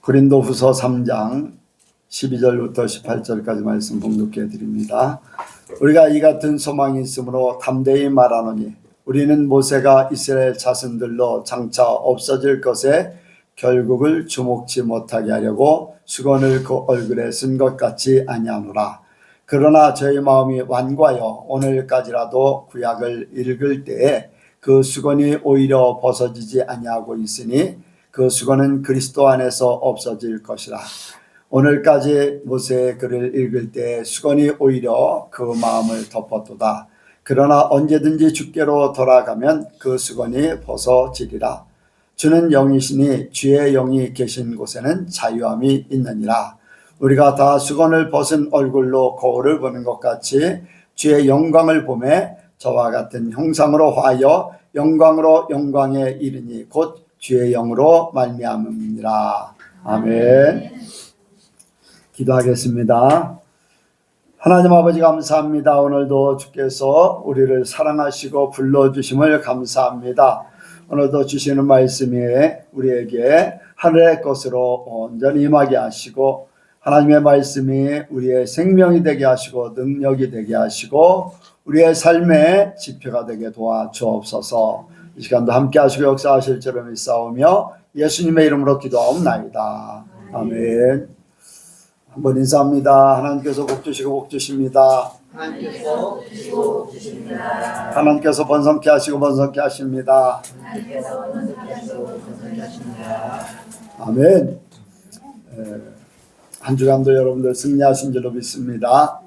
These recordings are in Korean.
고린도후서 3장 12절부터 18절까지 말씀 봉독해 드립니다. 우리가 이 같은 소망이 있으므로 담대히 말하노니 우리는 모세가 이스라엘 자손들로 장차 없어질 것에 결국을 주목치 못하게 하려고 수건을 그 얼굴에 쓴 것 같이 아니하노라. 그러나 저희 마음이 완고하여 오늘까지라도 구약을 읽을 때에 그 수건이 오히려 벗어지지 아니하고 있으니 그 수건은 그리스도 안에서 없어질 것이라. 오늘까지 모세의 글을 읽을 때 수건이 오히려 그 마음을 덮었도다. 그러나 언제든지 주께로 돌아가면 그 수건이 벗어지리라. 주는 영이시니 주의 영이 계신 곳에는 자유함이 있느니라. 우리가 다 수건을 벗은 얼굴로 거울을 보는 것 같이 주의 영광을 보매 저와 같은 형상으로 화하여 영광으로 영광에 이르니 곧 주의 영으로 말미암음이니라. 아멘. 기도하겠습니다. 하나님 아버지 감사합니다. 오늘도 주께서 우리를 사랑하시고 불러주심을 감사합니다. 오늘도 주시는 말씀이 우리에게 하늘의 것으로 온전히 임하게 하시고 하나님의 말씀이 우리의 생명이 되게 하시고 능력이 되게 하시고 우리의 삶의 지표가 되게 도와주옵소서. 이 시간도 함께 하시고 역사하실 줄을 믿사오며 예수님의 이름으로 기도하옵나이다. 아멘. 한번 인사합니다. 하나님께서 복 주시고 복 주십니다. 하나님께서 번성케 하시고 번성케 하십니다. 아멘. 한 주간도 여러분들 승리하신 줄로 믿습니다.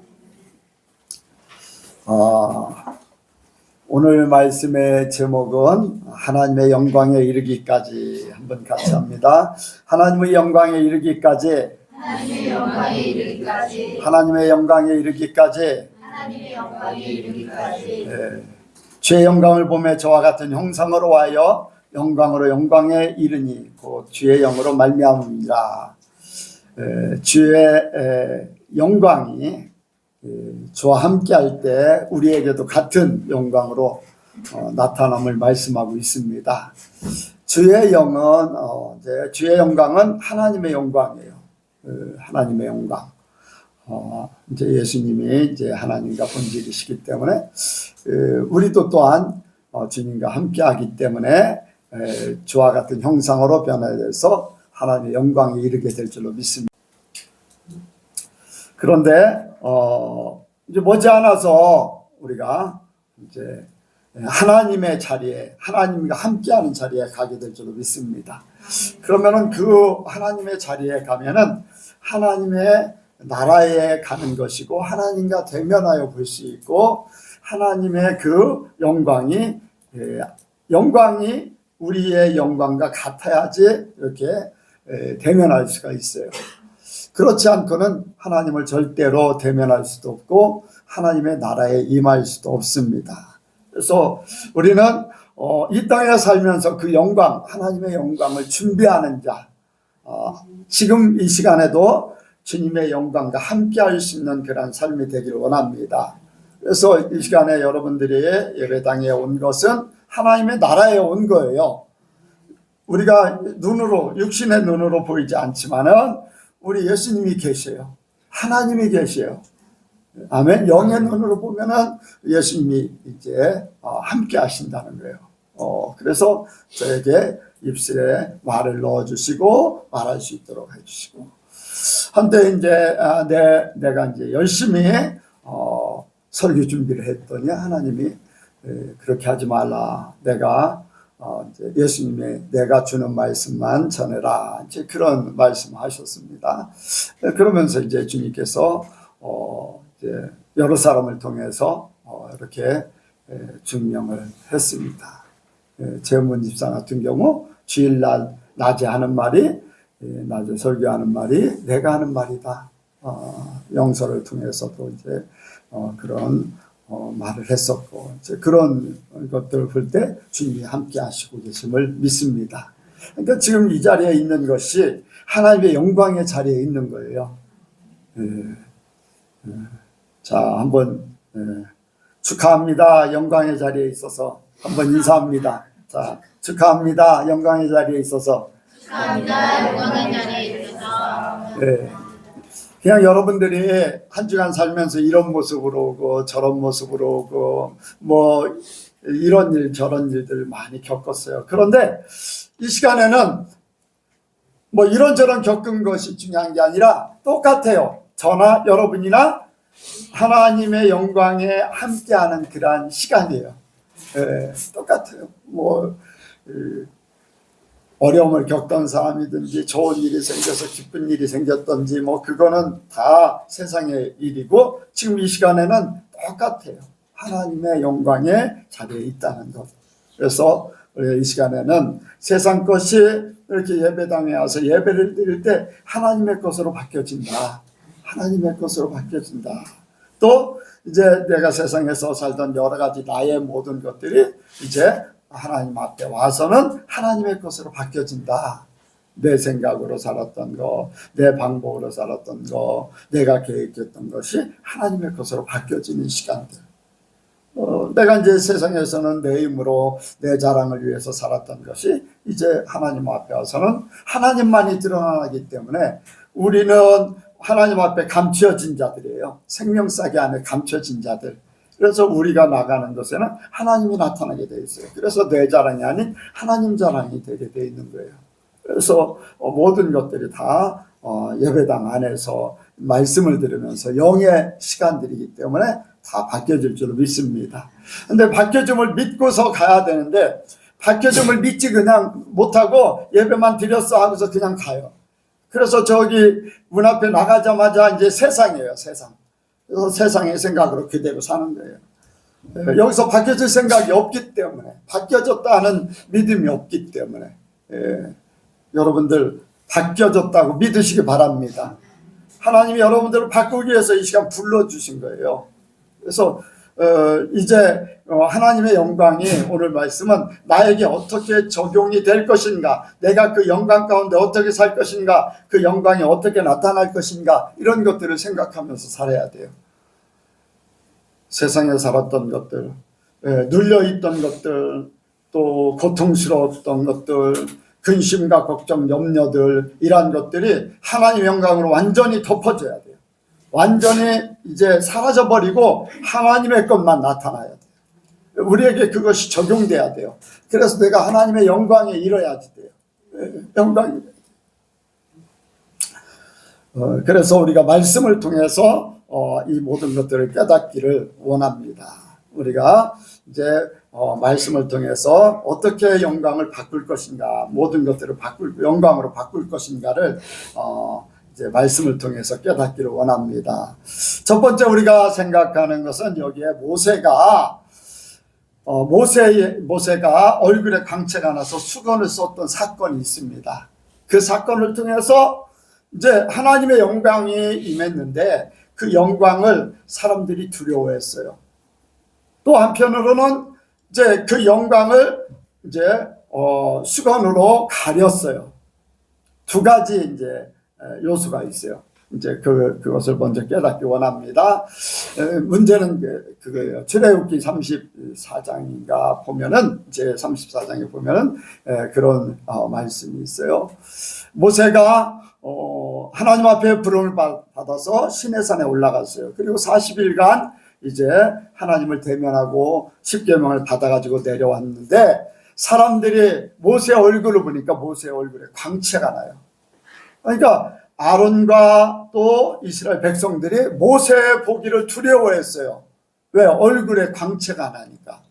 오늘 말씀의 제목은 하나님의 영광에 이르기까지 한번 같이 합니다. 하나님의 영광에 이르기까지, 하나님의 영광에 이르기까지, 하나님의 영광에 이르기까지, 하나님의 영광에 이르기까지. 주의 영광을 보며 저와 같은 형상으로 하여 영광으로 영광에 이르니 곧 주의 영으로 말미암음이라. 주의 영광이 주와 함께 할 때 우리에게도 같은 영광으로 나타남을 말씀하고 있습니다. 주의 영은 주의 영광은 하나님의 영광이에요. 하나님의 영광. 이제 예수님이 이제 하나님과 본질이시기 때문에 우리도 또한 주님과 함께하기 때문에 주와 같은 형상으로 변화돼서 하나님의 영광에 이르게 될 줄로 믿습니다. 그런데 이제 머지않아서 우리가 이제 하나님의 자리에, 하나님과 함께하는 자리에 가게 될 줄로 믿습니다. 그러면은 그 하나님의 자리에 가면은 하나님의 나라에 가는 것이고 하나님과 대면하여 볼 수 있고 하나님의 그 영광이 우리의 영광과 같아야지 이렇게 대면할 수가 있어요. 그렇지 않고는 하나님을 절대로 대면할 수도 없고 하나님의 나라에 임할 수도 없습니다. 그래서 우리는 이 땅에 살면서 그 영광, 하나님의 영광을 준비하는 자, 지금 이 시간에도 주님의 영광과 함께 할 수 있는 그런 삶이 되기를 원합니다. 그래서 이 시간에 여러분들이 예배당에 온 것은 하나님의 나라에 온 거예요. 우리가 눈으로, 육신의 눈으로 보이지 않지만은 우리 예수님이 계세요. 하나님이 계세요. 아멘. 영의 눈으로 보면은 예수님이 이제 함께 하신다는 거예요. 그래서 저에게 입술에 말을 넣어주시고 말할 수 있도록 해주시고 한때 이제 내가 이제 열심히 설교 준비를 했더니 하나님이 그렇게 하지 말라. 내가 이제 예수님의 내가 주는 말씀만 전해라. 이제 그런 말씀하셨습니다. 그러면서 이제 주님께서 이제 여러 사람을 통해서 이렇게 증명을 했습니다. 재문 집사 같은 경우 주일날 낮에 하는 말이 낮에 설교하는 말이 내가 하는 말이다. 영서를 통해서도 이제 그런 말을 했었고 이제 그런 것들을 볼 때 주님이 함께 하시고 계심을 믿습니다. 그러니까 지금 이 자리에 있는 것이 하나님의 영광의 자리에 있는 거예요. 자, 한번 축하합니다. 영광의 자리에 있어서 한번 인사합니다. 자, 축하합니다. 영광의 자리에 있어서. 축하합니다. 영광의 자리에 있어서. 예. 그냥 여러분들이 한 주간 살면서 이런 모습으로 오고 저런 모습으로 오고 뭐 이런 일 저런 일들 많이 겪었어요. 그런데 이 시간에는 뭐 이런저런 겪은 것이 중요한 게 아니라 똑같아요. 저나 여러분이나 하나님의 영광에 함께하는 그러한 시간이에요. 예, 똑같아요. 뭐 어려움을 겪던 사람이든지 좋은 일이 생겨서 기쁜 일이 생겼든지 뭐 그거는 다 세상의 일이고 지금 이 시간에는 똑같아요. 하나님의 영광의 자리에 있다는 것. 그래서 우리 이 시간에는 세상 것이 이렇게 예배당에 와서 예배를 드릴 때 하나님의 것으로 바뀌어진다. 하나님의 것으로 바뀌어진다. 또 이제 내가 세상에서 살던 여러 가지 나의 모든 것들이 이제 하나님 앞에 와서는 하나님의 것으로 바뀌어진다. 내 생각으로 살았던 거, 내 방법으로 살았던 거, 내가 계획했던 것이 하나님의 것으로 바뀌어지는 시간들. 내가 이제 세상에서는 내 힘으로 내 자랑을 위해서 살았던 것이 이제 하나님 앞에 와서는 하나님만이 드러나기 때문에 우리는 하나님 앞에 감춰진 자들이에요. 생명싸개 안에 감춰진 자들. 그래서 우리가 나가는 것에는 하나님이 나타나게 되어 있어요. 그래서 내 자랑이 아닌 하나님 자랑이 되게 되어 있는 거예요. 그래서 모든 것들이 다 예배당 안에서 말씀을 들으면서 영의 시간들이기 때문에 다 바뀌어질 줄 믿습니다. 근데 바뀌어짐을 믿고서 가야 되는데 바뀌어짐을 믿지 그냥 못하고 예배만 드렸어 하고서 그냥 가요. 그래서 저기 문 앞에 나가자마자 이제 세상이에요. 세상. 그래서 세상의 생각으로 그대로 사는 거예요. 여기서 바뀌어질 생각이 없기 때문에, 바뀌어졌다는 믿음이 없기 때문에 여러분들 바뀌어졌다고 믿으시기 바랍니다. 하나님이 여러분들을 바꾸기 위해서 이 시간 불러주신 거예요. 그래서 이제 하나님의 영광이 오늘 말씀은 나에게 어떻게 적용이 될 것인가, 내가 그 영광 가운데 어떻게 살 것인가, 그 영광이 어떻게 나타날 것인가, 이런 것들을 생각하면서 살아야 돼요. 세상에 살았던 것들, 눌려있던 것들, 또 고통스러웠던 것들, 근심과 걱정, 염려들, 이러한 것들이 하나님의 영광으로 완전히 덮어져야 돼요. 완전히 이제 사라져버리고 하나님의 것만 나타나야 돼요. 우리에게 그것이 적용돼야 돼요. 그래서 내가 하나님의 영광에 이뤄야지 돼요. 영광이. 그래서 우리가 말씀을 통해서 이 모든 것들을 깨닫기를 원합니다. 우리가 이제 말씀을 통해서 어떻게 영광을 바꿀 것인가, 모든 것들을 영광으로 바꿀 것인가를 이제 말씀을 통해서 깨닫기를 원합니다. 첫 번째 우리가 생각하는 것은 여기에 모세가 얼굴에 광채가 나서 수건을 썼던 사건이 있습니다. 그 사건을 통해서 이제 하나님의 영광이 임했는데 그 영광을 사람들이 두려워했어요. 또 한편으로는 이제 그 영광을 이제 수건으로 가렸어요. 두 가지 이제 요소가 있어요. 이제 그것을 먼저 깨닫기 원합니다. 문제는 그거예요. 출애굽기 34장인가 보면은, 제 34장에 보면은 그런 말씀이 있어요. 모세가 하나님 앞에 부름을 받아서 시내산에 올라갔어요. 그리고 40일간 이제 하나님을 대면하고 십계명을 받아가지고 내려왔는데 사람들이 모세 얼굴을 보니까 모세 얼굴에 광채가 나요. 그러니까 아론과 또 이스라엘 백성들이 모세 보기를 두려워했어요. 왜? 얼굴에 광채가 나니까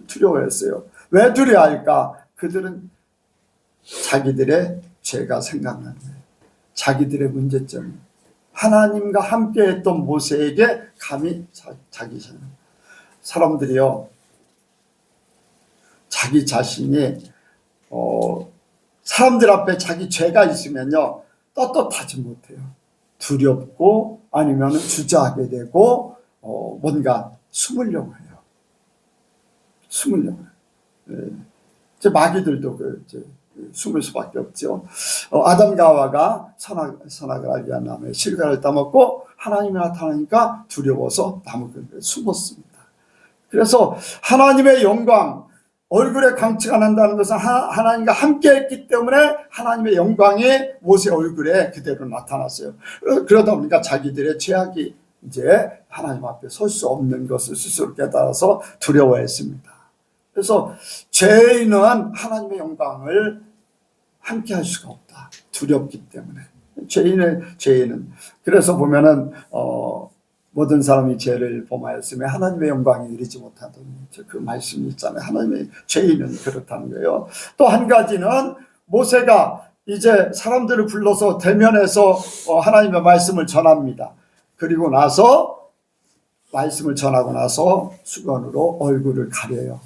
두려워했어요. 왜 두려워할까? 그들은 자기들의 죄가 생각나는 거예요. 자기들의 문제점. 하나님과 함께했던 모세에게 감히 자기 사람들이요, 자기 자신이 사람들 앞에 자기 죄가 있으면요 떳떳하지 못해요. 두렵고 아니면 주저하게 되고 뭔가 숨으려고 해요. 숨으려고 해요. 이제 마귀들도 숨을 수밖에 없죠. 아담과 하와가 선악을 알게 한 나무에 실과를 따먹고 하나님이 나타나니까 두려워서 나무 그늘에 숨었습니다. 그래서 하나님의 영광, 얼굴에 광채가 난다는 것은 하나님과 함께 했기 때문에 하나님의 영광이 모세 얼굴에 그대로 나타났어요. 그러다 보니까 자기들의 죄악이 이제 하나님 앞에 설 수 없는 것을 스스로 깨달아서 두려워했습니다. 그래서 죄인은 하나님의 영광을 함께 할 수가 없다. 두렵기 때문에. 죄인은 그래서 보면은 모든 사람이 죄를 범하였으며 하나님의 영광에 이르지 못하더니 그 말씀이 있잖아요. 하나님의 죄인은 그렇다는 거예요. 또 한 가지는 모세가 이제 사람들을 불러서 대면해서 하나님의 말씀을 전합니다. 그리고 나서 말씀을 전하고 나서 수건으로 얼굴을 가려요.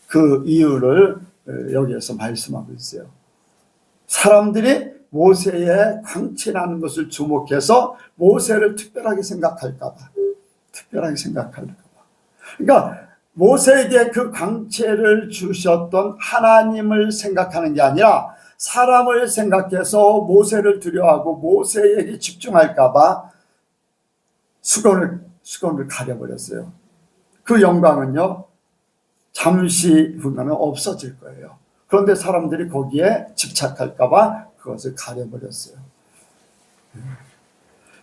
그 이유를 여기에서 말씀하고 있어요. 사람들이 모세의 광채나는 것을 주목해서 모세를 특별하게 생각할까 봐. 그러니까 모세에게 그 광채를 주셨던 하나님을 생각하는 게 아니라 사람을 생각해서 모세를 두려워하고 모세에게 집중할까 봐 수건을 가려버렸어요. 그 영광은요, 잠시 후면 없어질 거예요. 그런데 사람들이 거기에 집착할까 봐 그것을 가려버렸어요.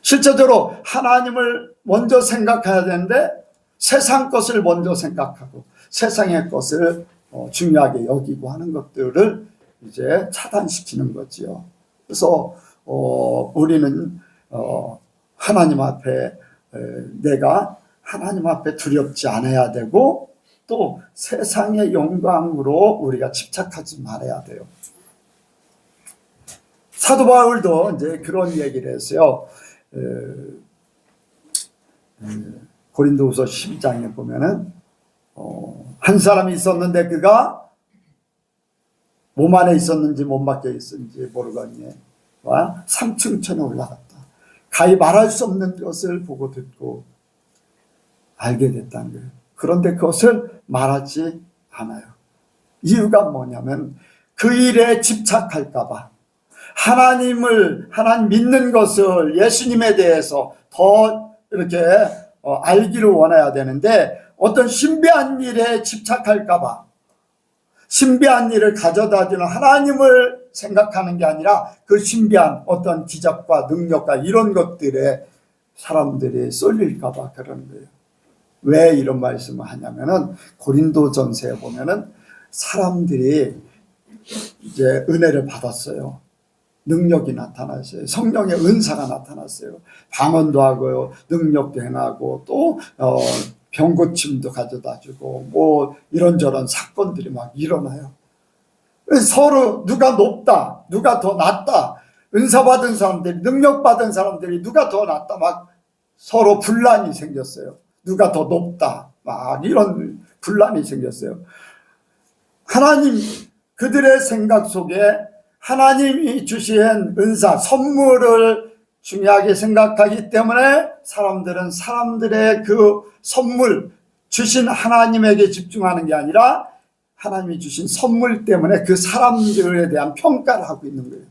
실제적으로 하나님을 먼저 생각해야 되는데 세상 것을 먼저 생각하고 세상의 것을 중요하게 여기고 하는 것들을 이제 차단시키는 거지요. 그래서 우리는 하나님 앞에 내가 하나님 앞에 두렵지 않아야 되고 또 세상의 영광으로 우리가 집착하지 말아야 돼요. 사도 바울도 이제 그런 얘기를 했어요. 고린도후서 10장에 보면은 한 사람이 있었는데 그가 몸 안에 있었는지 몸 밖에 있었는지 모르거니와 3층 천에 올라갔다. 가히 말할 수 없는 것을 보고 듣고 알게 됐다는 거예요. 그런데 그것을 말하지 않아요. 이유가 뭐냐면 그 일에 집착할까 봐. 하나님 믿는 것을 예수님에 대해서 더 이렇게 알기를 원해야 되는데 어떤 신비한 일에 집착할까 봐 신비한 일을 가져다 주는 하나님을 생각하는 게 아니라 그 신비한 어떤 기적과 능력과 이런 것들에 사람들이 쏠릴까 봐 그러는 거예요. 왜 이런 말씀을 하냐면은 고린도전서에 보면은 사람들이 이제 은혜를 받았어요. 능력이 나타났어요. 성령의 은사가 나타났어요. 방언도 하고요, 능력도 행하고 또 병고침도 가져다 주고 뭐 이런저런 사건들이 막 일어나요. 서로 누가 높다, 누가 더 낫다, 은사 받은 사람들이, 능력 받은 사람들이 누가 더 낫다 막 서로 분란이 생겼어요. 누가 더 높다 막 이런 분란이 생겼어요. 하나님 그들의 생각 속에 하나님이 주신 은사, 선물을 중요하게 생각하기 때문에 사람들은 사람들의 그 선물, 주신 하나님에게 집중하는 게 아니라 하나님이 주신 선물 때문에 그 사람들에 대한 평가를 하고 있는 거예요.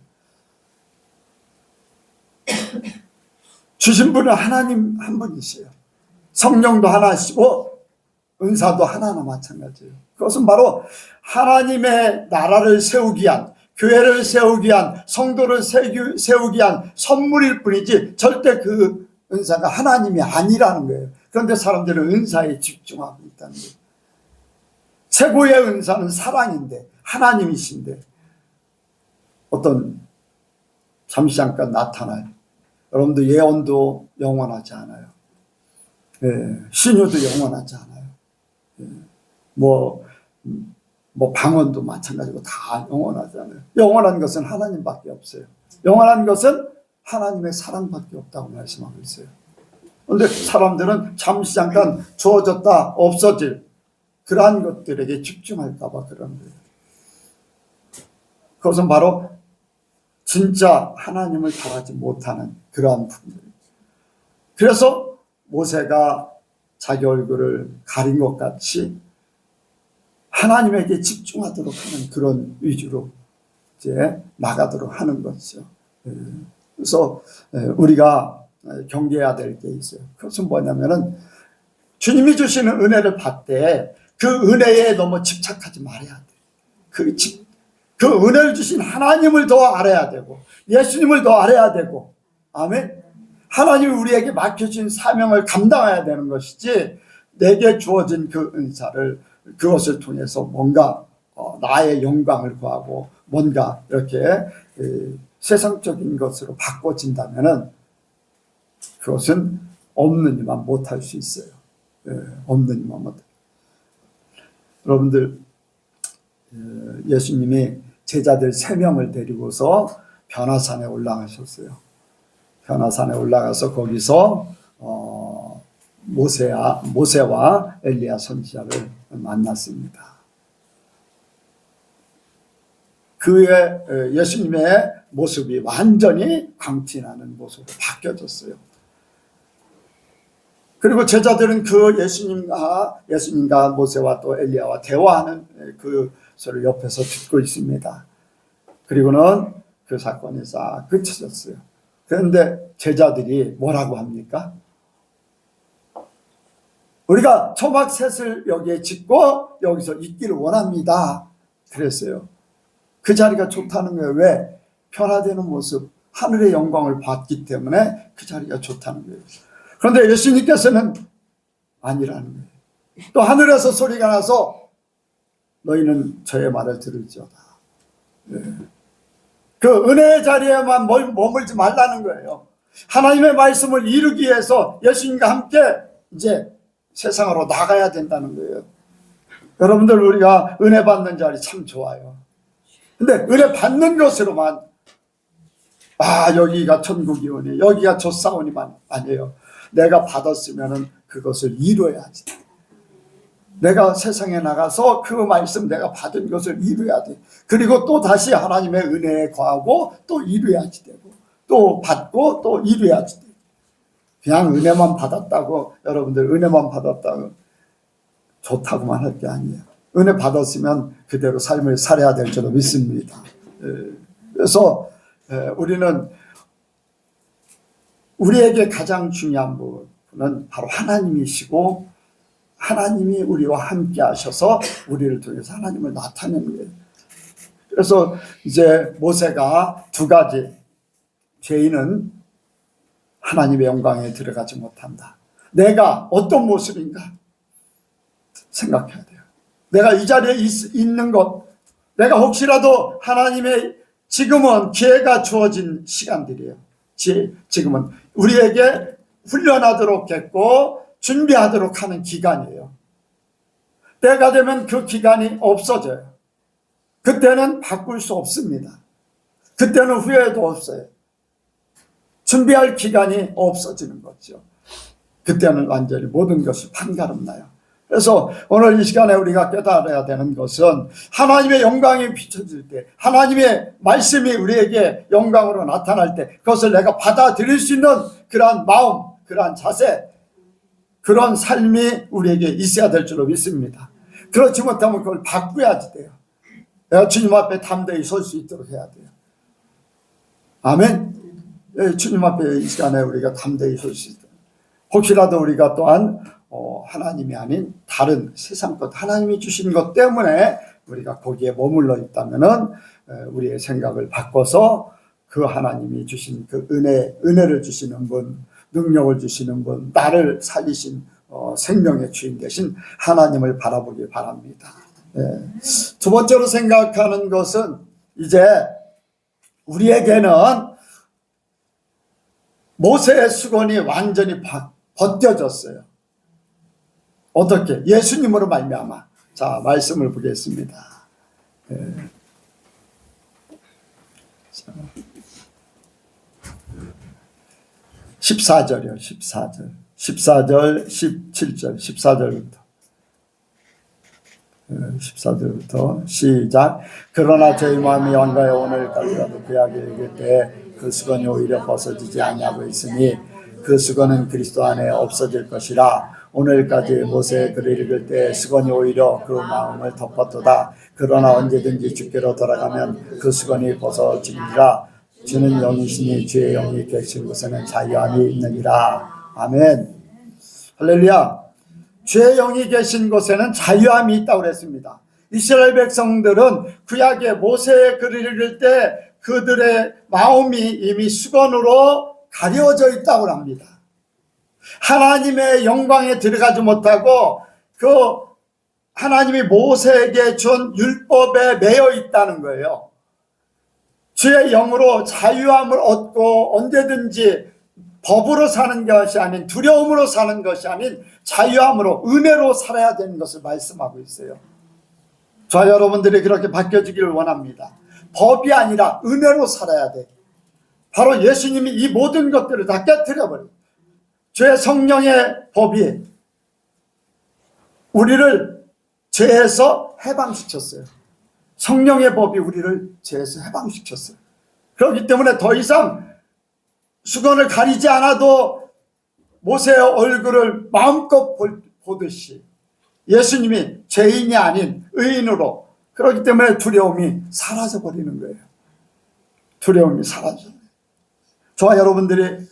주신 분은 하나님 한 분이세요. 성령도 하나시고 은사도 하나나 마찬가지예요. 그것은 바로 하나님의 나라를 세우기 위한, 교회를 세우기 위한, 성도를 세우기 위한 선물일 뿐이지 절대 그 은사가 하나님이 아니라는 거예요. 그런데 사람들은 은사에 집중하고 있다는 거예요. 최고의 은사는 사랑인데, 하나님이신데 어떤 잠시 잠깐 나타나요. 여러분도 예언도 영원하지 않아요. 신유도 영원하지 않아요. 뭐 방언도 마찬가지고 다 영원하지 않아요. 영원한 것은 하나님밖에 없어요. 영원한 것은 하나님의 사랑밖에 없다고 말씀하고 있어요. 그런데 사람들은 잠시 잠깐 주어졌다 없어질 그러한 것들에게 집중할까 봐 그런 거예요. 그것은 바로 진짜 하나님을 바라지 못하는 그러한 분들. 그래서 모세가 자기 얼굴을 가린 것 같이 하나님에게 집중하도록 하는 그런 위주로 이제 나가도록 하는 거죠. 그래서 우리가 경계해야 될 게 있어요. 그것은 뭐냐면은 주님이 주시는 은혜를 받되 그 은혜에 너무 집착하지 말아야 돼. 그 은혜를 주신 하나님을 더 알아야 되고 예수님을 더 알아야 되고, 아멘. 하나님이 우리에게 맡겨진 사명을 감당해야 되는 것이지, 내게 주어진 그 은사를 그것을 통해서 뭔가 나의 영광을 구하고 뭔가 이렇게 세상적인 것으로 바꿔진다면은 그것은 없는 이만 못할 수 있어요. 없는 이만 못할. 여러분들, 예수님이 제자들 3명을 데리고서 변화산에 올라가셨어요. 변화산에 올라가서 거기서 모세와 엘리야 선지자를 만났습니다. 그의 예수님의 모습이 완전히 광진하는 모습으로 바뀌어졌어요. 그리고 제자들은 그 예수님과 모세와 또 엘리야와 대화하는 그 소리를 옆에서 듣고 있습니다. 그리고는 그 사건이 싹 그쳐졌어요. 그런데 제자들이 뭐라고 합니까? 우리가 초막셋을 여기에 짓고 여기서 있기를 원합니다. 그랬어요. 그 자리가 좋다는 거예요. 왜? 변화되는 모습, 하늘의 영광을 봤기 때문에 그 자리가 좋다는 거예요. 그런데 예수님께서는 아니라는 거예요. 또 하늘에서 소리가 나서 너희는 저의 말을 들을지어다. 그 은혜의 자리에만 머물지 말라는 거예요. 하나님의 말씀을 이루기 위해서 예수님과 함께 이제 세상으로 나가야 된다는 거예요. 여러분들, 우리가 은혜 받는 자리 참 좋아요. 근데 은혜 받는 것으로만 여기가 천국이 오니 여기가 좋사오니만 아니에요. 내가 받았으면 그것을 이루어야지. 내가 세상에 나가서 그 말씀 내가 받은 것을 이루어야 돼. 그리고 또 다시 하나님의 은혜에 거하고 또 이루어야지 되고, 또 받고 또 이루어야지 되고. 그냥 은혜만 받았다고, 여러분들 은혜만 받았다고 좋다고만 할 게 아니에요. 은혜 받았으면 그대로 삶을 살아야 될 줄로 믿습니다. 그래서 우리는 우리에게 가장 중요한 부분은 바로 하나님이시고, 하나님이 우리와 함께 하셔서 우리를 통해서 하나님을 나타내는 거예요. 그래서 이제 모세가 2가지, 죄인은 하나님의 영광에 들어가지 못한다. 내가 어떤 모습인가 생각해야 돼요. 내가 이 자리에 있는 것, 내가 혹시라도 하나님의, 지금은 기회가 주어진 시간들이에요. 지금은 우리에게 훈련하도록 했고 준비하도록 하는 기간이에요. 때가 되면 그 기간이 없어져요. 그때는 바꿀 수 없습니다. 그때는 후회도 없어요. 준비할 기간이 없어지는 거죠. 그때는 완전히 모든 것이 판가름-나요. 그래서 오늘 이 시간에 우리가 깨달아야 되는 것은, 하나님의 영광이 비춰질 때, 하나님의 말씀이 우리에게 영광으로 나타날 때 그것을 내가 받아들일 수 있는 그러한 마음, 그러한 자세, 그런 삶이 우리에게 있어야 될 줄로 믿습니다. 그렇지 못하면 그걸 바꾸어야지 돼요. 내가 주님 앞에 담대히 설 수 있도록 해야 돼요. 아멘. 주님 앞에 이 시간에 우리가 담대히 설 수 있도록. 혹시라도 우리가 또한 하나님이 아닌 다른 세상 것, 하나님이 주신 것 때문에 우리가 거기에 머물러 있다면은 우리의 생각을 바꿔서 그 하나님이 주신 그 은혜를 주시는 분, 능력을 주시는 분, 나를 살리신 생명의 주인 되신 하나님을 바라보기 바랍니다. 2번째로 생각하는 것은, 이제 우리에게는 모세의 수건이 완전히 벗겨졌어요. 어떻게? 예수님으로 말미암아. 자, 말씀을 보겠습니다. 14절이요. 14절, 17절, 14절부터 시작. 그러나 저희 마음이 왕가에 오늘까지라도 그에게 이를 때 그 수건이 오히려 벗어지지 아니하고 있으니 그 수건은 그리스도 안에 없어질 것이라. 오늘까지 모세 글을 읽을 때 수건이 오히려 그 마음을 덮었도다. 그러나 언제든지 주께로 돌아가면 그 수건이 벗어지리라. 주는 영이시니 주의 영이 계신 곳에는 자유함이 있느니라. 아멘. 할렐루야. 주의 영이 계신 곳에는 자유함이 있다고 그랬습니다. 이스라엘 백성들은 구약의 모세의 글을 읽을 때 그들의 마음이 이미 수건으로 가려져 있다고 합니다. 하나님의 영광에 들어가지 못하고 그 하나님이 모세에게 준 율법에 매여 있다는 거예요. 주의 영으로 자유함을 얻고 언제든지 법으로 사는 것이 아닌, 두려움으로 사는 것이 아닌 자유함으로, 은혜로 살아야 되는 것을 말씀하고 있어요. 저와 여러분들이 그렇게 바뀌어지기를 원합니다. 법이 아니라 은혜로 살아야 돼. 바로 예수님이 이 모든 것들을 다 깨트려버려요. 주의 성령의 법이 우리를 죄에서 해방시켰어요. 성령의 법이 우리를 죄에서 해방시켰어요. 그렇기 때문에 더 이상 수건을 가리지 않아도 모세의 얼굴을 마음껏 보듯이 예수님이 죄인이 아닌 의인으로, 그렇기 때문에 두려움이 사라져버리는 거예요. 두려움이 사라져요. 저와 여러분들이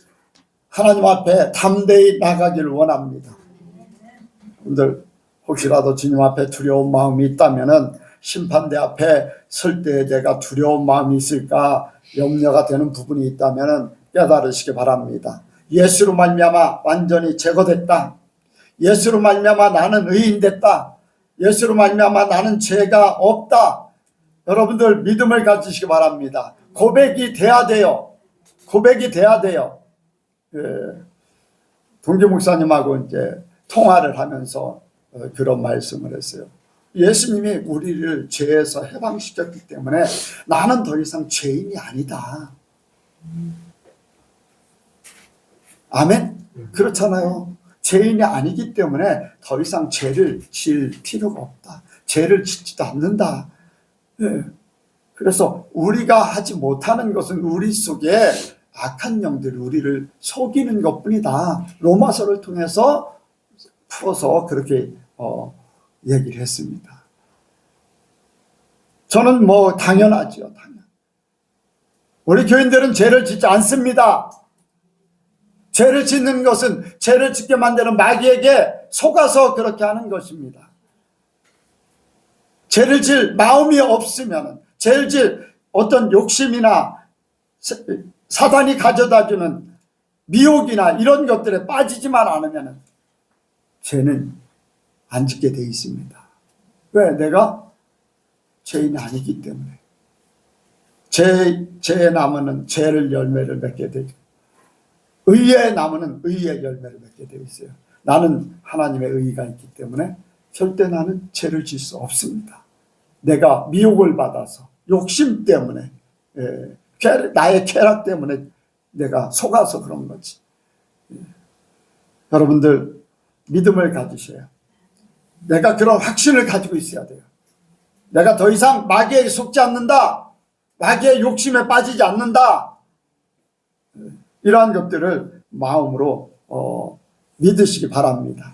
하나님 앞에 담대히 나가기를 원합니다. 여러분들 혹시라도 주님 앞에 두려운 마음이 있다면 심판대 앞에 설 때 내가 두려운 마음이 있을까 염려가 되는 부분이 있다면 깨달으시기 바랍니다. 예수로 말미암아 완전히 제거됐다. 예수로 말미암아 나는 의인됐다. 예수로 말미암아 나는 죄가 없다. 여러분들 믿음을 가지시기 바랍니다. 고백이 돼야 돼요. 고백이 돼야 돼요. 동기 목사님하고 이제 통화를 하면서 그런 말씀을 했어요. 예수님이 우리를 죄에서 해방시켰기 때문에 나는 더 이상 죄인이 아니다. 아멘? 그렇잖아요. 죄인이 아니기 때문에 더 이상 죄를 질 필요가 없다. 죄를 짓지도 않는다. 그래서 우리가 하지 못하는 것은 우리 속에 악한 영들이 우리를 속이는 것뿐이다. 로마서를 통해서 풀어서 그렇게 얘기를 했습니다. 저는 뭐 당연하죠. 우리 교인들은 죄를 짓지 않습니다. 죄를 짓는 것은 죄를 짓게 만드는 마귀에게 속아서 그렇게 하는 것입니다. 죄를 질 마음이 없으면, 죄를 질 어떤 욕심이나 사단이 가져다주는 미혹이나 이런 것들에 빠지지만 않으면 죄는 안 짓게 돼 있습니다. 왜? 내가 죄인이 아니기 때문에. 죄의 나무는 죄를 열매를 맺게 되죠. 의의 나무는 의의 열매를 맺게 되어 있어요. 나는 하나님의 의의가 있기 때문에 절대 나는 죄를 질 수 없습니다. 내가 미혹을 받아서 욕심 때문에, 나의 쾌락 때문에 내가 속아서 그런 거지. 여러분들 믿음을 가지셔야, 내가 그런 확신을 가지고 있어야 돼요. 내가 더 이상 마귀에게 속지 않는다. 마귀의 욕심에 빠지지 않는다. 이러한 것들을 마음으로 믿으시기 바랍니다.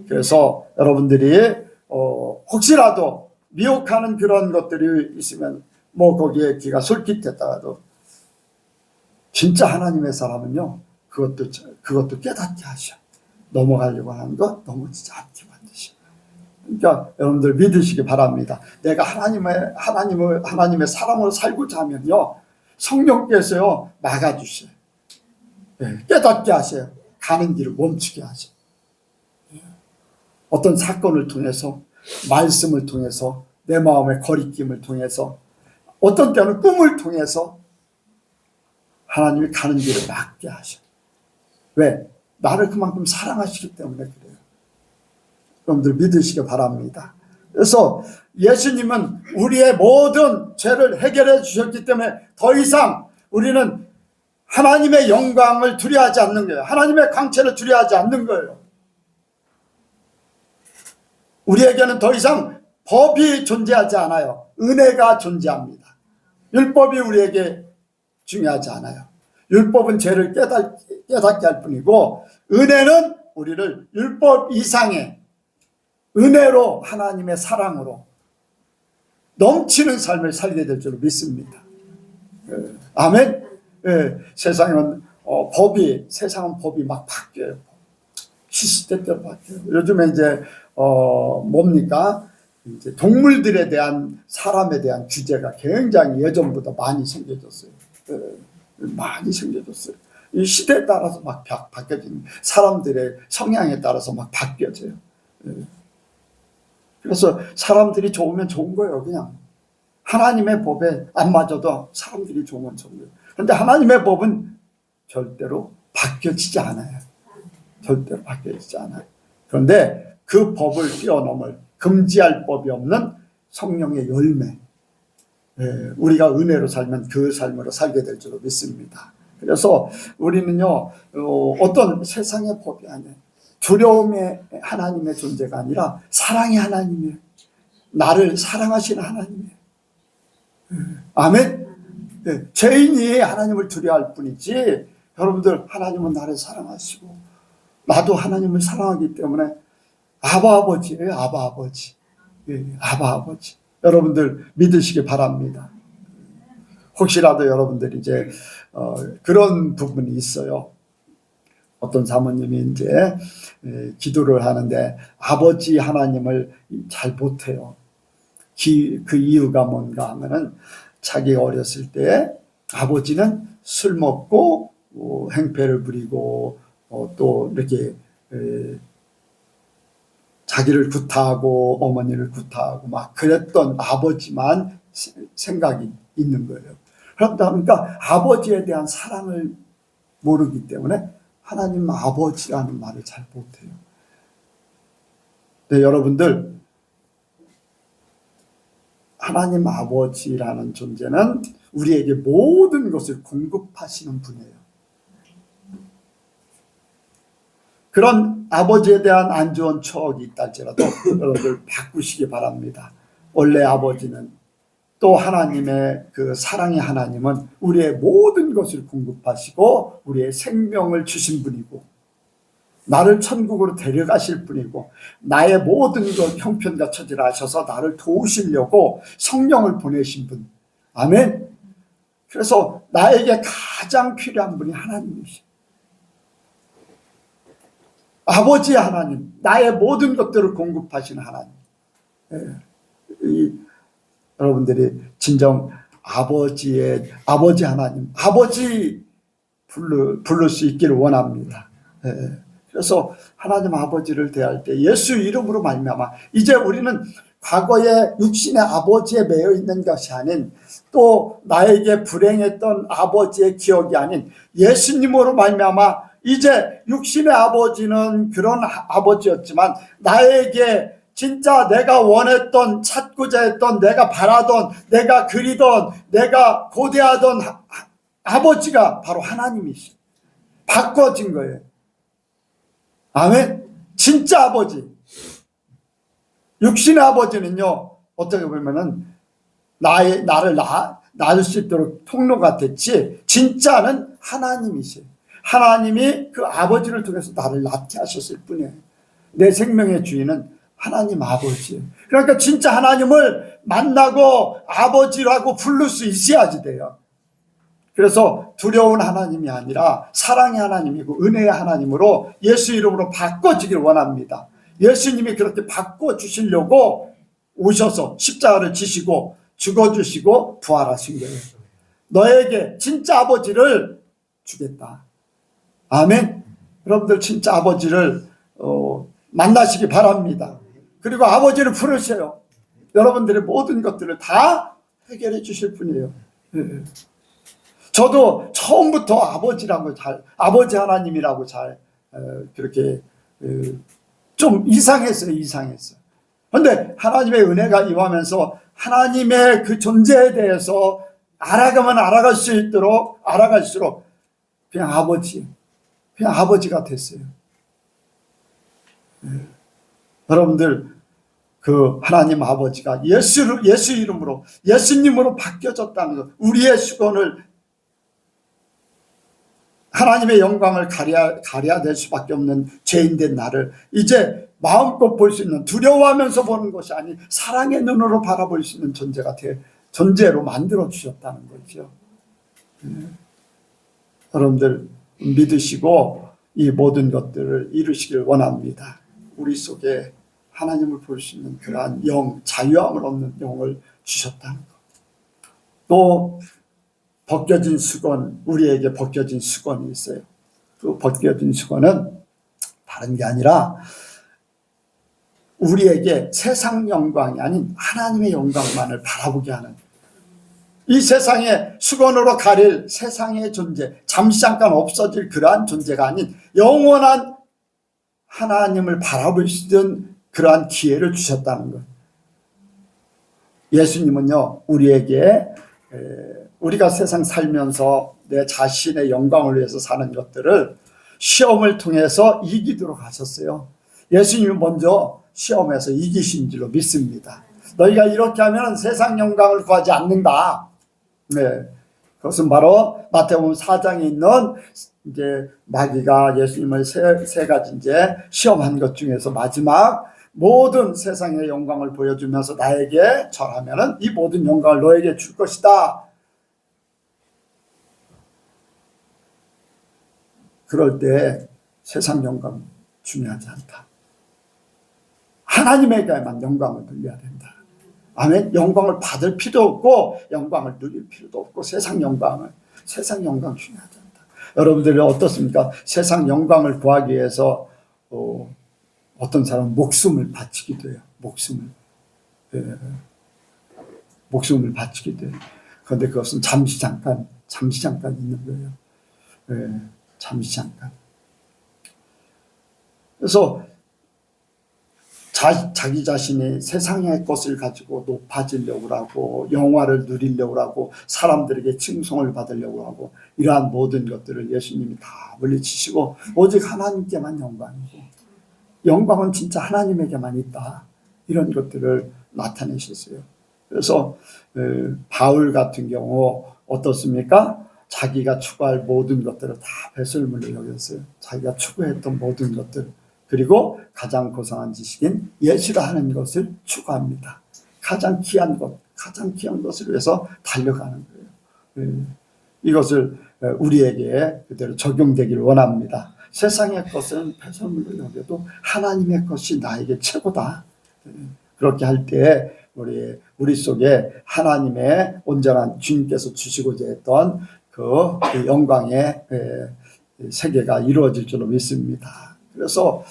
그래서 여러분들이 혹시라도 미혹하는 그런 것들이 있으면 뭐 거기에 귀가 솔깃했다가도 진짜 하나님의 사람은요, 그것도 깨닫게 하셔. 넘어가려고 하는 것 넘어지지 않게 만드셔. 그러니까 여러분들 믿으시기 바랍니다. 내가 하나님의 사람으로 살고자 하면요, 성령께서요 막아주셔요. 깨닫게 하세요. 가는 길을 멈추게 하세요. 어떤 사건을 통해서, 말씀을 통해서, 내 마음의 거리낌을 통해서, 어떤 때는 꿈을 통해서 하나님이 가는 길을 막게 하셔. 왜? 나를 그만큼 사랑하시기 때문에 그래요. 여러분들 믿으시기 바랍니다. 그래서 예수님은 우리의 모든 죄를 해결해 주셨기 때문에 더 이상 우리는 하나님의 영광을 두려워하지 않는 거예요. 하나님의 광채를 두려워하지 않는 거예요. 우리에게는 더 이상 법이 존재하지 않아요. 은혜가 존재합니다. 율법이 우리에게 중요하지 않아요. 율법은 죄를 깨닫게 할 뿐이고, 은혜는 우리를 율법 이상의 은혜로, 하나님의 사랑으로 넘치는 삶을 살게 될 줄 믿습니다. 아멘. 세상은 세상은 법이 막 바뀌어요. 시시때때로 바뀌어요. 요즘에 이제 뭡니까? 이제 동물들에 대한 사람에 대한 규제가 굉장히 예전보다 많이 생겨졌어요. 많이 생겨졌어요. 이 시대에 따라서 막 바뀌어지는 사람들의 성향에 따라서 막 바뀌어져요. 그래서 사람들이 좋으면 좋은 거예요. 그냥 하나님의 법에 안 맞아도 사람들이 좋으면 좋은 거예요. 그런데 하나님의 법은 절대로 바뀌어지지 않아요. 절대로 바뀌어지지 않아요. 그런데 그 법을 뛰어넘을 금지할 법이 없는 성령의 열매, 우리가 은혜로 살면 그 삶으로 살게 될 줄로 믿습니다. 그래서 우리는요, 어떤 세상의 법이 아니에요. 두려움의 하나님의 존재가 아니라 사랑의 하나님이에요. 나를 사랑하시는 하나님이에요. 아멘. 죄인이 하나님을 두려워할 뿐이지, 여러분들, 하나님은 나를 사랑하시고 나도 하나님을 사랑하기 때문에 아바 아버지예요. 아바 아버지. 아바 아버지. 여러분들 믿으시기 바랍니다. 혹시라도 여러분들이 이제 그런 부분이 있어요. 어떤 사모님이 이제 기도를 하는데 아버지 하나님을 잘 못해요. 그 이유가 뭔가 하면은 자기가 어렸을 때 아버지는 술 먹고 행패를 부리고 또 이렇게 자기를 구타하고 어머니를 구타하고 막 그랬던 아버지만 생각이 있는 거예요. 그러니까 아버지에 대한 사랑을 모르기 때문에 하나님 아버지라는 말을 잘 못해요. 네, 여러분들, 하나님 아버지라는 존재는 우리에게 모든 것을 공급하시는 분이에요. 그런 아버지에 대한 안 좋은 추억이 있다 할지라도 여러분들 바꾸시기 바랍니다. 원래 아버지는, 또 하나님의 그 사랑의 하나님은 우리의 모든 것을 공급하시고 우리의 생명을 주신 분이고 나를 천국으로 데려가실 분이고 나의 모든 것 형편과 처지를 하셔서 나를 도우시려고 성령을 보내신 분. 아멘. 그래서 나에게 가장 필요한 분이 하나님이시죠. 아버지 하나님, 나의 모든 것들을 공급하시는 하나님. 여러분들이 진정 아버지 하나님, 아버지 부를 수 있기를 원합니다. 그래서 하나님 아버지를 대할 때 예수 이름으로 말미암아 이제 우리는 과거의 육신의 아버지에 매여 있는 것이 아닌 또 나에게 불행했던 아버지의 기억이 아닌 예수님으로 말미암아 이제 육신의 아버지는 그런 아버지였지만 나에게 진짜 내가 원했던, 찾고자 했던, 내가 바라던, 내가 그리던, 내가 고대하던 아버지가 바로 하나님이시죠. 바꿔진 거예요. 아멘. 진짜 아버지. 육신의 아버지는요, 어떻게 보면은 나를 낳을 수 있도록 통로가 됐지, 진짜는 하나님이세요. 하나님이 그 아버지를 통해서 나를 낳게 하셨을 뿐이에요. 내 생명의 주인은 하나님 아버지예요. 그러니까 진짜 하나님을 만나고 아버지라고 부를 수 있어야지 돼요. 그래서 두려운 하나님이 아니라 사랑의 하나님이고 은혜의 하나님으로 예수 이름으로 바꿔지길 원합니다. 예수님이 그렇게 바꿔주시려고 오셔서 십자가를 지시고 죽어주시고 부활하신 거예요. 너에게 진짜 아버지를 주겠다. 아멘. 여러분들 진짜 아버지를 만나시기 바랍니다. 그리고 아버지를 부르세요. 여러분들의 모든 것들을 다 해결해 주실 분이에요. 저도 처음부터 아버지 하나님이라고 그렇게 좀 이상했어요. 그런데 하나님의 은혜가 임하면서 하나님의 그 존재에 대해서 알아가면 알아갈 수 있도록 알아갈수록 그냥 아버지가 됐어요. 여러분들 그 하나님 아버지가 예수 이름으로 예수님으로 바뀌어졌다는 것, 우리의 수건을 하나님의 영광을 가려야 될 수밖에 없는 죄인된 나를 이제 마음껏 볼 수 있는, 두려워하면서 보는 것이 아닌 사랑의 눈으로 바라볼 수 있는 존재로 만들어 주셨다는 거죠. 여러분들 믿으시고 이 모든 것들을 이루시길 원합니다. 우리 속에 하나님을 볼 수 있는 그러한 영, 자유함을 얻는 영을 주셨다는 것. 또 벗겨진 수건, 우리에게 벗겨진 수건이 있어요. 그 벗겨진 수건은 다른 게 아니라 우리에게 세상 영광이 아닌 하나님의 영광만을 바라보게 하는, 이 세상에 수건으로 가릴 세상의 존재, 잠시 잠깐 없어질 그러한 존재가 아닌 영원한 하나님을 바라볼 수 있는 그러한 기회를 주셨다는 것. 예수님은요, 우리에게 우리가 세상 살면서 내 자신의 영광을 위해서 사는 것들을 시험을 통해서 이기도록 하셨어요. 예수님이 먼저 시험에서 이기신 줄로 믿습니다. 너희가 이렇게 하면 세상 영광을 구하지 않는다. 네, 그것은 바로 마태복음 4장에 있는 이제 마귀가 예수님을 세 가지 이제 시험한 것 중에서 마지막 모든 세상의 영광을 보여주면서 나에게 절하면은 이 모든 영광을 너에게 줄 것이다. 그럴 때 세상 영광 중요하지 않다. 하나님에게만 영광을 돌려야 된다. 아멘. 영광을 받을 필요도 없고 영광을 누릴 필요도 없고 세상 영광 중요하지 않다. 여러분들이 어떻습니까? 세상 영광을 구하기 위해서 어떤 사람은 목숨을 바치기도 해요. 목숨을 바치기도 해요. 그런데 그것은 잠시 잠깐 있는 거예요. 잠시 잠깐. 그래서 자기 자신이 세상의 것을 가지고 높아지려고 하고 영화를 누리려고 하고 사람들에게 칭송을 받으려고 하고 이러한 모든 것들을 예수님이 다 물리치시고 오직 하나님께만 영광이고 영광은 진짜 하나님에게만 있다. 이런 것들을 나타내셨어요. 그래서 바울 같은 경우 어떻습니까? 자기가 추구할 모든 것들을 다 배설물로 여겼어요. 자기가 추구했던 모든 것들, 그리고 가장 고상한 지식인 예수라 하는 것을 추구합니다. 가장 귀한 것을 위해서 달려가는 거예요. 이것을 우리에게 그대로 적용되기를 원합니다. 세상의 것은 배설물로 여겨도 하나님의 것이 나에게 최고다. 그렇게 할 때 우리 속에 하나님의 온전한 주님께서 주시고자 했던 그 영광의 세계가 이루어질 줄로 믿습니다. 그래서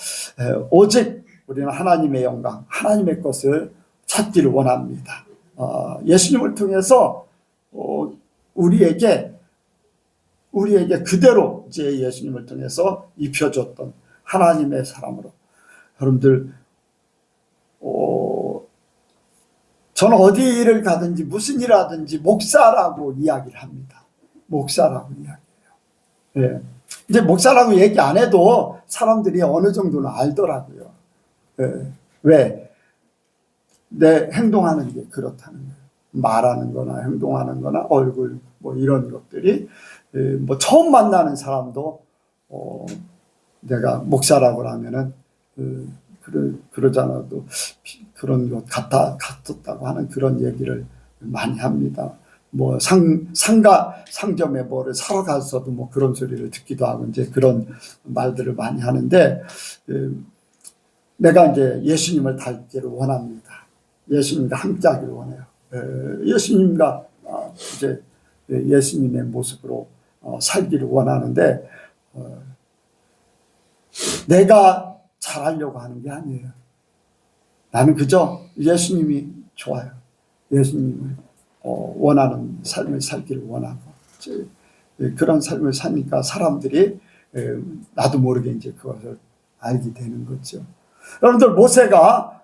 오직 우리는 하나님의 영광, 하나님의 것을 찾기를 원합니다. 예수님을 통해서 우리에게 그대로 이제 예수님을 통해서 입혀줬던 하나님의 사람으로, 여러분들 저는 어디를 가든지 무슨 일을 하든지 목사라고 이야기를 합니다. 목사라고 이야기해요. 이제 목사라고 얘기 안 해도 사람들이 어느 정도는 알더라고요. 왜? 내 행동하는 게 그렇다는 거예요. 말하는 거나 행동하는 거나 얼굴 뭐 이런 것들이 뭐 처음 만나는 사람도 내가 목사라고 하면은 그러잖아도 그런 것 같았다고 하는 그런 얘기를 많이 합니다. 뭐 상점에 뭐를 사러 가서도 뭐 그런 소리를 듣기도 하고 이제 그런 말들을 많이 하는데 내가 이제 예수님을 닮기를 원합니다. 예수님과 함께하기를 원해요. 예수님과 이제 예수님의 모습으로 살기를 원하는데 내가 잘하려고 하는 게 아니에요. 나는 그저 예수님이 좋아요. 예수님을 원하는 삶을 살기를 원하고 그런 삶을 사니까 사람들이 나도 모르게 이제 그것을 알게 되는 거죠. 여러분들 모세가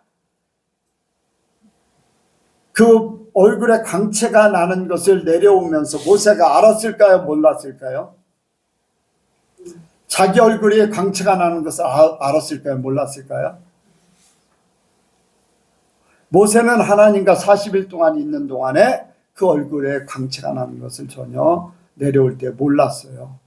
그 얼굴에 광채가 나는 것을 내려오면서 모세가 알았을까요? 몰랐을까요? 자기 얼굴에 광채가 나는 것을 알았을까요? 몰랐을까요? 모세는 하나님과 40일 동안 있는 동안에 그 얼굴에 광채가 나는 것을 전혀 내려올 때 몰랐어요.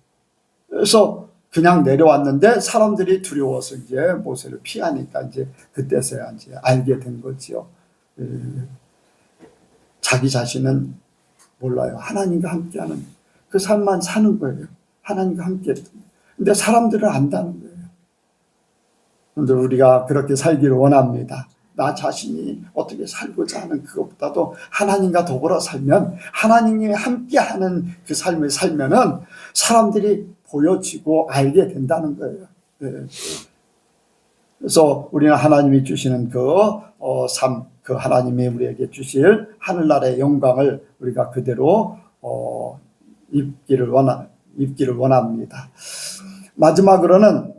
그래서 그냥 내려왔는데 사람들이 두려워서 이제 모세를 피하니까 이제 그때서야 이제 알게 된 거지요. 자기 자신은 몰라요. 하나님과 함께하는 그 삶만 사는 거예요. 하나님과 함께. 근데 사람들은 안다는 거예요. 그런데 우리가 그렇게 살기를 원합니다. 나 자신이 어떻게 살고자 하는 그것보다도 하나님과 더불어 살면, 하나님이 함께하는 그 삶을 살면은 사람들이 보여지고 알게 된다는 거예요. 네. 그래서 우리는 하나님이 주시는 삶, 그 하나님이 우리에게 주실 하늘나라의 영광을 우리가 그대로 입기를 원합니다. 마지막으로는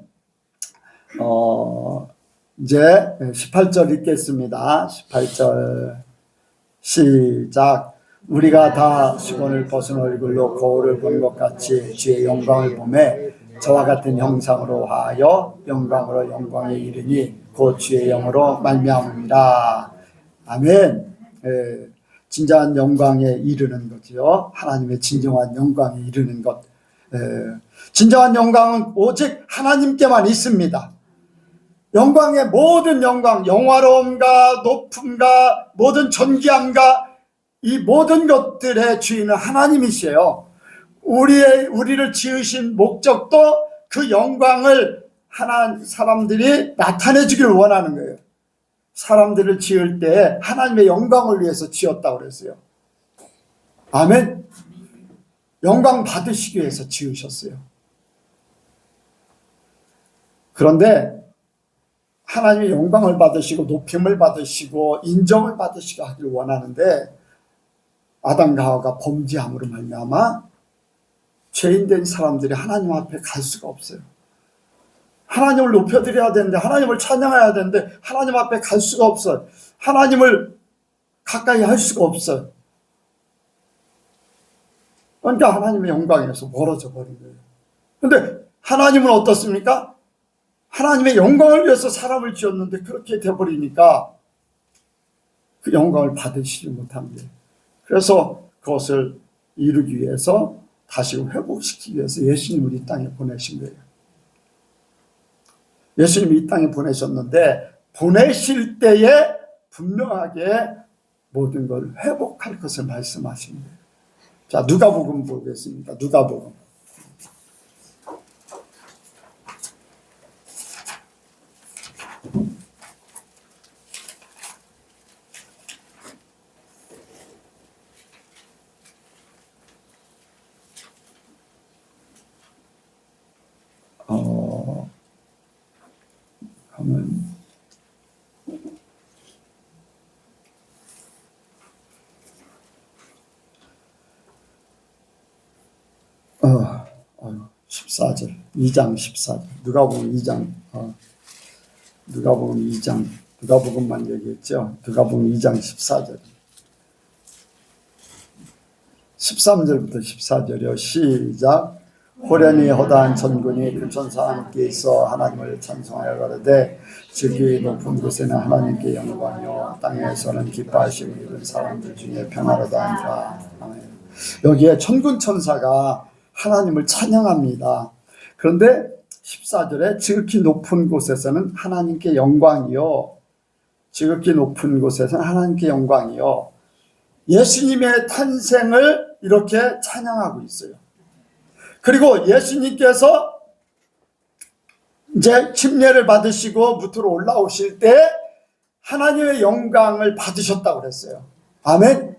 이제 18절 읽겠습니다. 18절 시작. 우리가 다 수건을 벗은 얼굴로 거울을 보는 것 같이 주의 영광을 보매 저와 같은 형상으로 하여 영광으로 영광에 이르니 곧 주의 영으로 말미암음이라. 아멘. 진정한 영광에 이르는 거죠. 하나님의 진정한 영광에 이르는 것. 진정한 영광은 오직 하나님께만 있습니다. 영광의 모든 영광, 영화로움과 높음과 모든 존귀함과 이 모든 것들의 주인은 하나님이세요. 우리를 지으신 목적도 그 영광을 사람들이 나타내 주기를 원하는 거예요. 사람들을 지을 때 하나님의 영광을 위해서 지었다고 그랬어요. 아멘. 영광 받으시기 위해서 지으셨어요. 그런데 하나님의 영광을 받으시고 높임을 받으시고 인정을 받으시고 하기를 원하는데 아담과 하와가 범죄함으로 말미암아 죄인된 사람들이 하나님 앞에 갈 수가 없어요. 하나님을 높여드려야 되는데, 하나님을 찬양해야 되는데 하나님 앞에 갈 수가 없어요. 하나님을 가까이 할 수가 없어요. 그러니까 하나님의 영광에서 멀어져 버린 거예요. 그런데 하나님은 어떻습니까? 하나님의 영광을 위해서 사람을 지었는데 그렇게 돼버리니까 그 영광을 받으시지 못합니다. 그래서 그것을 이루기 위해서 다시 회복시키기 위해서 예수님을 이 땅에 보내신 거예요. 예수님이 이 땅에 보내셨는데 보내실 때에 분명하게 모든 걸 회복할 것을 말씀하신 거예요. 자, 누가복음 보겠습니다. 누가복음. 하면 어, 14절, 2장 14절. 누가복음 2장, 누가복음 2장, 누가복음만 얘기했죠. 누가복음 2장 14절. 13절부터 14절이요. 시작. 호련히 허다한 천군이 그 천사와 함께 있어 하나님을 찬송하여 가로되 지극히 높은 곳에는 하나님께 영광이요 땅에서는 기뻐하심을 입은 사람들 중에 평화로다 하니라. 아멘. 여기에 천군 천사가 하나님을 찬양합니다. 그런데 14절에 지극히 높은 곳에서는 하나님께 영광이요, 지극히 높은 곳에서는 하나님께 영광이요, 예수님의 탄생을 이렇게 찬양하고 있어요. 그리고 예수님께서 이제 침례를 받으시고 무트로 올라오실 때 하나님의 영광을 받으셨다고 그랬어요. 아멘.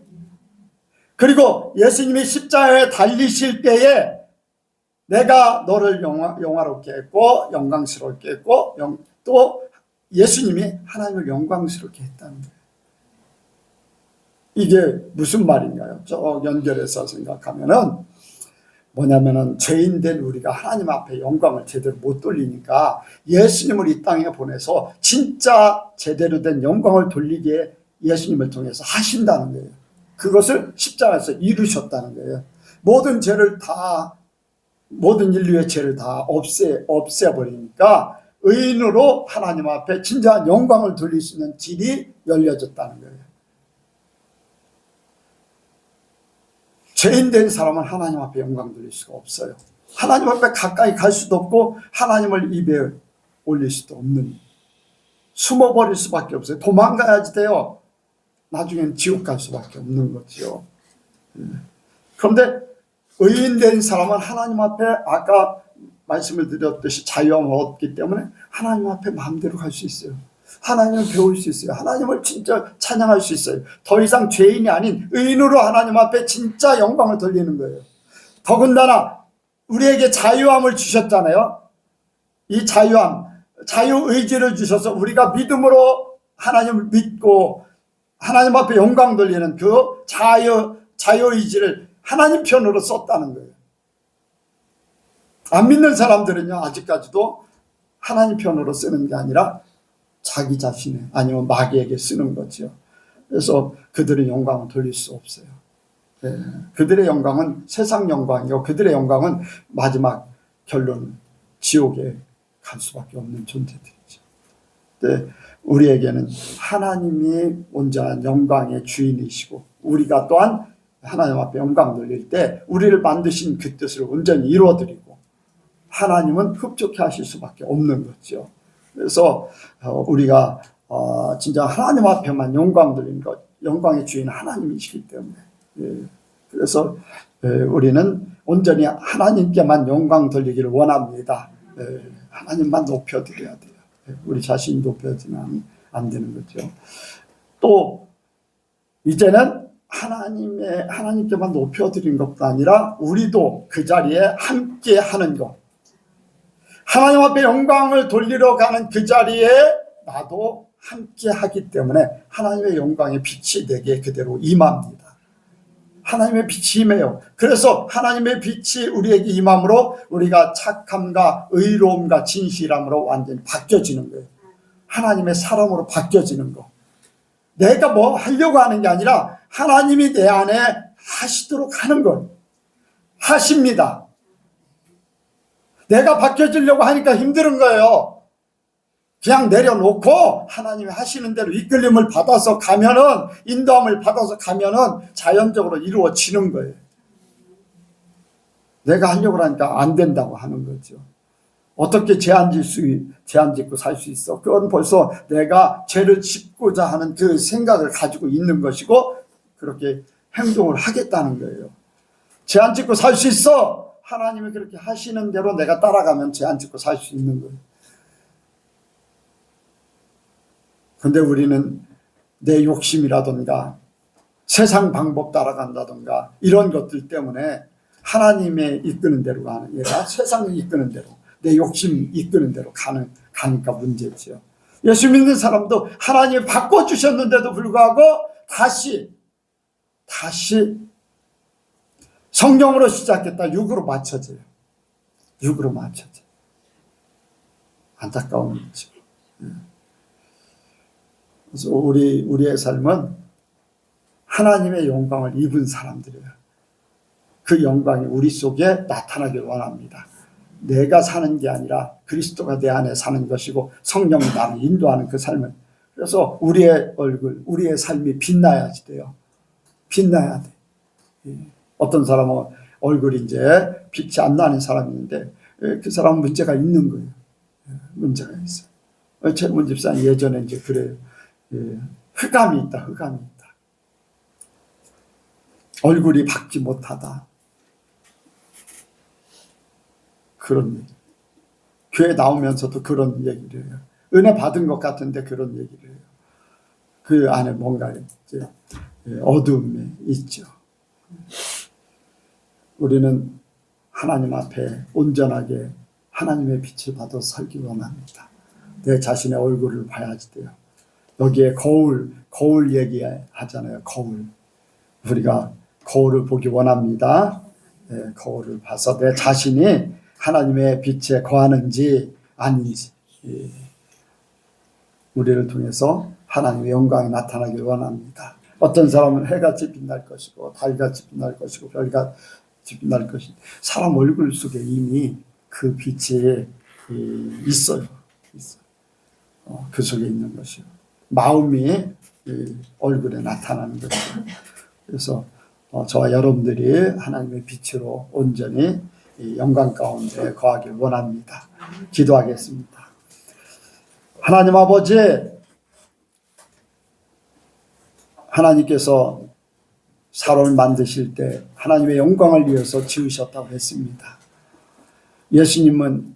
그리고 예수님이 십자가에 달리실 때에 내가 너를 영화롭게 했고 영광스럽게 했고 또 예수님이 하나님을 영광스럽게 했다는 거예요. 이게 무슨 말인가요? 저 연결해서 생각하면은 뭐냐면은 죄인된 우리가 하나님 앞에 영광을 제대로 못 돌리니까 예수님을 이 땅에 보내서 진짜 제대로 된 영광을 돌리게 예수님을 통해서 하신다는 거예요. 그것을 십자가에서 이루셨다는 거예요. 모든 인류의 죄를 다 없애버리니까 의인으로 하나님 앞에 진정한 영광을 돌릴 수 있는 길이 열려졌다는 거예요. 죄인된 사람은 하나님 앞에 영광 돌릴 수가 없어요. 하나님 앞에 가까이 갈 수도 없고 하나님을 입에 올릴 수도 없는, 숨어버릴 수밖에 없어요. 도망가야지 돼요. 나중엔 지옥 갈 수밖에 없는 거죠. 그런데 의인된 사람은 하나님 앞에 아까 말씀을 드렸듯이 자유함을 얻기 때문에 하나님 앞에 마음대로 갈 수 있어요. 하나님을 배울 수 있어요. 하나님을 진짜 찬양할 수 있어요. 더 이상 죄인이 아닌 의인으로 하나님 앞에 진짜 영광을 돌리는 거예요. 더군다나 우리에게 자유함을 주셨잖아요. 이 자유함, 자유의지를 주셔서 우리가 믿음으로 하나님을 믿고 하나님 앞에 영광 돌리는 그 자유의지를 하나님 편으로 썼다는 거예요. 안 믿는 사람들은요, 아직까지도 하나님 편으로 쓰는 게 아니라 자기 자신의 아니면 마귀에게 쓰는 거죠. 그래서 그들의 영광을 돌릴 수 없어요. 네. 그들의 영광은 세상 영광이고 그들의 영광은 마지막 결론은 지옥에 갈 수밖에 없는 존재들이죠. 네. 우리에게는 하나님이 온전한 영광의 주인이시고 우리가 또한 하나님 앞에 영광 돌릴 때 우리를 만드신 그 뜻을 온전히 이루어드리고 하나님은 흡족해 하실 수밖에 없는 거죠. 그래서 우리가 진짜 하나님 앞에만 영광 돌리는 것, 영광의 주인 하나님이시기 때문에 그래서 우리는 온전히 하나님께만 영광 돌리기를 원합니다. 하나님만 높여드려야 돼요. 우리 자신이 높여지면 안 되는 거죠. 또 이제는 하나님께만 높여드린 것도 아니라 우리도 그 자리에 함께 하는 것, 하나님 앞에 영광을 돌리러 가는 그 자리에 나도 함께 하기 때문에 하나님의 영광의 빛이 내게 그대로 임합니다. 하나님의 빛이 임해요. 그래서 하나님의 빛이 우리에게 임함으로 우리가 착함과 의로움과 진실함으로 완전히 바뀌어지는 거예요. 하나님의 사람으로 바뀌어지는 거. 내가 뭐 하려고 하는 게 아니라 하나님이 내 안에 하시도록 하는 거예요. 하십니다. 내가 바뀌어지려고 하니까 힘든 거예요. 그냥 내려놓고 하나님이 하시는 대로 이끌림을 받아서 가면은, 인도함을 받아서 가면은 자연적으로 이루어지는 거예요. 내가 하려고 하니까 안 된다고 하는 거죠. 어떻게 제한 짓고 살 수 있어? 그건 벌써 내가 죄를 짓고자 하는 그 생각을 가지고 있는 것이고 그렇게 행동을 하겠다는 거예요. 제한 짓고 살 수 있어. 하나님이 그렇게 하시는 대로 내가 따라가면 제한 짓고 살 수 있는 거예요. 근데 우리는 내 욕심이라든가 세상 방법 따라간다든가 이런 것들 때문에 하나님의 이끄는 대로가 아니라 세상이 이끄는 대로, 내 욕심 이끄는 대로 가니까 문제죠. 예수 믿는 사람도 하나님이 바꿔주셨는데도 불구하고 다시 성령으로 시작했다 육으로 맞춰져요. 육으로 맞춰져요. 안타까운 일이죠. 그래서 우리의 삶은 하나님의 영광을 입은 사람들이에요. 그 영광이 우리 속에 나타나길 원합니다. 내가 사는 게 아니라 그리스도가 내 안에 사는 것이고 성령이 나를 인도하는 그 삶을. 그래서 우리의 얼굴, 우리의 삶이 빛나야지 돼요. 빛나야 돼. 어떤 사람은 얼굴이 이제 빛이 안 나는 사람이 있는데 그 사람은 문제가 있는 거예요. 문제가 있어요. 최문 집사는 예전에 이제 그래요. 흑암이 있다. 얼굴이 밝지 못하다. 그런 얘기. 교회 나오면서도 그런 얘기를 해요. 은혜 받은 것 같은데 그런 얘기를 해요. 그 안에 뭔가 이제 어둠이 있죠. 우리는 하나님 앞에 온전하게 하나님의 빛을 받아 살기 원합니다. 내 자신의 얼굴을 봐야지 돼요. 여기에 거울 얘기하잖아요. 거울. 우리가 거울을 보기 원합니다. 네, 거울을 봐서 내 자신이 하나님의 빛에 거하는지 아닌지 우리를 통해서 하나님의 영광이 나타나길 원합니다. 어떤 사람은 해같이 빛날 것이고 달같이 빛날 것이고 별같이 빛날 것이고 사람 얼굴 속에 이미 그 빛이 있어요. 그 속에 있는 것이요. 마음이 얼굴에 나타나는 거죠. 그래서 저와 여러분들이 하나님의 빛으로 온전히 영광 가운데 거하길 원합니다. 기도하겠습니다. 하나님 아버지, 하나님께서 사람을 만드실 때 하나님의 영광을 위해서 지으셨다고 했습니다. 예수님은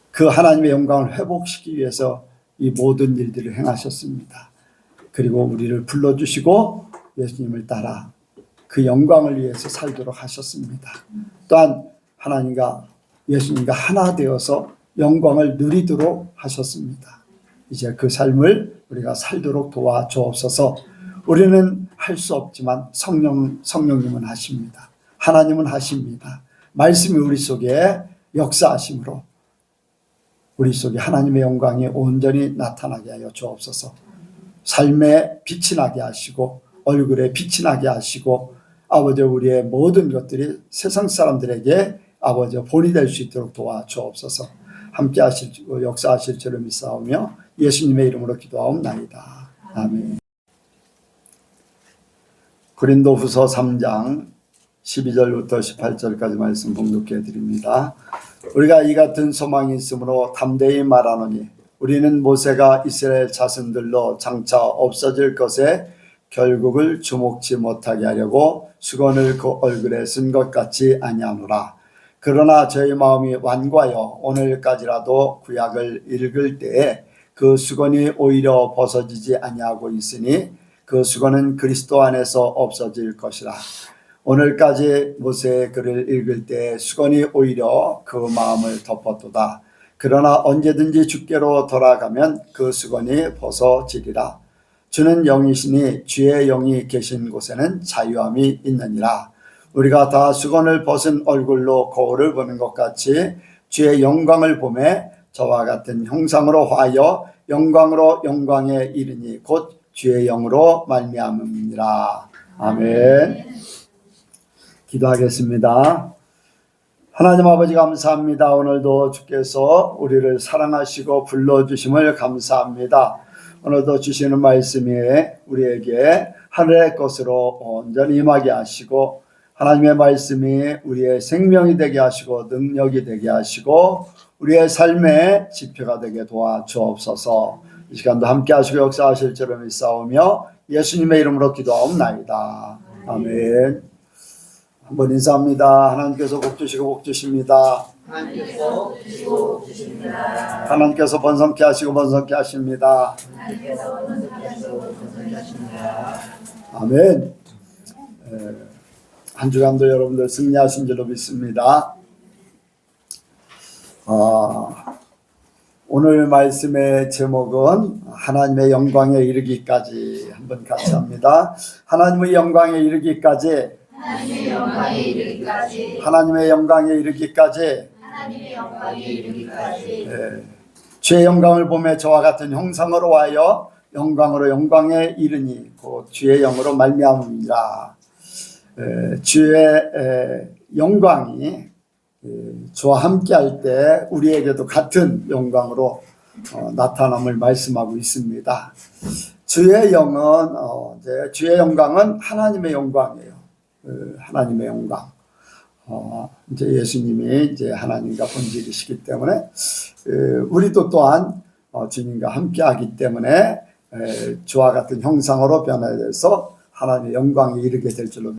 그 하나님의 영광을 회복시키기 위해서 이 모든 일들을 행하셨습니다. 그리고 우리를 불러주시고 예수님을 따라 그 영광을 위해서 살도록 하셨습니다. 또한 하나님과 예수님과 하나 되어서 영광을 누리도록 하셨습니다. 이제 그 삶을 우리가 살도록 도와주옵소서. 우리는 할 수 없지만 성령님은 하십니다. 하나님은 하십니다. 말씀이 우리 속에 역사하심으로 우리 속에 하나님의 영광이 온전히 나타나게 하여 주옵소서. 삶에 빛이 나게 하시고 얼굴에 빛이 나게 하시고 아버지 우리의 모든 것들이 세상 사람들에게 아버지 본이 될 수 있도록 도와주옵소서. 함께 하시고 역사하실 줄을 믿사오며 예수님의 이름으로 기도하옵나이다. 아멘. 고린도후서 3장 12절부터 18절까지 말씀 봉독해 드립니다. 우리가 이 같은 소망이 있으므로 담대히 말하노니 우리는 모세가 이스라엘 자손들로 장차 없어질 것에 결국을 주목치 못하게 하려고 수건을 그 얼굴에 쓴 것 같이 아니하노라. 그러나 저희 마음이 완고하여 오늘까지라도 구약을 읽을 때에 그 수건이 오히려 벗어지지 아니하고 있으니 그 수건은 그리스도 안에서 없어질 것이라. 오늘까지 모세의 글을 읽을 때 수건이 오히려 그 마음을 덮었도다. 그러나 언제든지 주께로 돌아가면 그 수건이 벗어지리라. 주는 영이시니 주의 영이 계신 곳에는 자유함이 있느니라. 우리가 다 수건을 벗은 얼굴로 거울을 보는 것 같이 주의 영광을 보매 저와 같은 형상으로 화하여 영광으로 영광에 이르니 곧 주의 영으로 말미암음이니라. 아멘. 기도하겠습니다. 하나님 아버지 감사합니다. 오늘도 주께서 우리를 사랑하시고 불러주심을 감사합니다. 오늘도 주시는 말씀이 우리에게 하늘의 것으로 온전히 임하게 하시고 하나님의 말씀이 우리의 생명이 되게 하시고 능력이 되게 하시고 우리의 삶의 지표가 되게 도와주옵소서. 이 시간도 함께 하시고 역사하실 줄을 믿사오며 예수님의 이름으로 기도하옵나이다. 아멘. 한번 인사합니다. 하나님께서 복 주시고 복 주십니다. 하나님께서 번성케 하시고 번성케 하십니다. 아멘. 한 주간도 여러분들 승리하신 줄로 믿습니다. 오늘 말씀의 제목은 하나님의 영광에 이르기까지 한번 같이 합니다. 하나님의 영광에 이르기까지, 하나님의 영광에 이르기까지, 하나님의 영광에 이르기까지, 하나님의 영광에 이르기까지. 주의 영광을 보며 저와 같은 형상으로 와여 영광으로 영광에 이르니 곧 주의 영으로 말미암음이라. 주의 영광이 주와 함께 할 때 우리에게도 같은 영광으로 나타남을 말씀하고 있습니다. 주의 영은 주의 영광은 하나님의 영광이에요. 하나님의 영광. 이제 예수님이 이제 하나님과 본질이시기 때문에 우리도 또한 주님과 함께하기 때문에 주와 같은 형상으로 변화돼서 하나님의 영광에 이르게 될 줄로